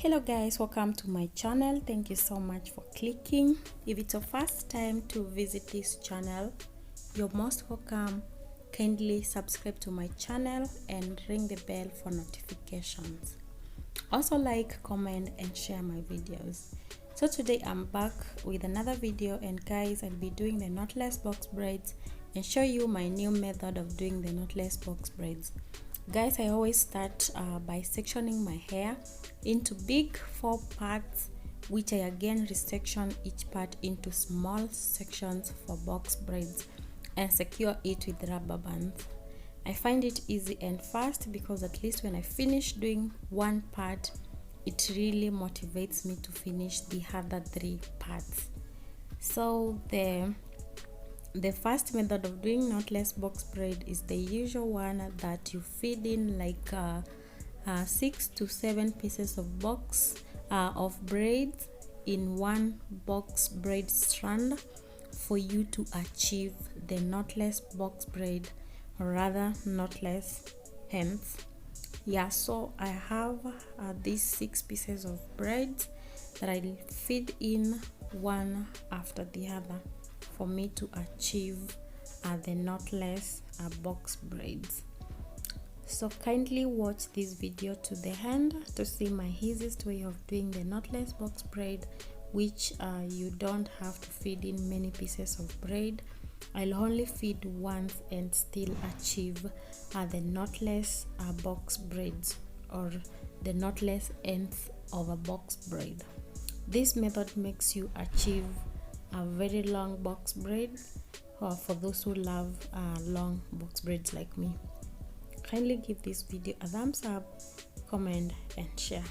Hello guys, welcome to my channel. Thank you so much for clicking. If it's your first time to visit this channel, you're most welcome. Kindly subscribe to my channel and ring the bell for notifications. Also like, comment and share my videos. So today I'm back with another video, and guys, I'll be doing the knotless box braids and show you my new method of doing the knotless box braids. Guys, I always start by sectioning my hair into big 4 parts, which I again resection each part into small sections for box braids and secure it with rubber bands. I find it easy and fast because at least when I finish doing one part, it really motivates me to finish the other 3 parts. So the first method of doing knotless box braid is the usual one that you feed in like 6 to 7 pieces of braids in one box braid strand for you to achieve the knotless box braid, or rather knotless ends. Yeah, so I have these 6 pieces of braids that I'll feed in one after the other for me to achieve the knotless box braids. So kindly watch this video to the end to see my easiest way of doing the knotless box braid, which you don't have to feed in many pieces of braid. I'll only feed once and still achieve the knotless box braids, or the knotless ends of a box braid. This method makes you achieve a very long box braid for those who love long box braids like me. Kindly give this video a thumbs up, comment and share.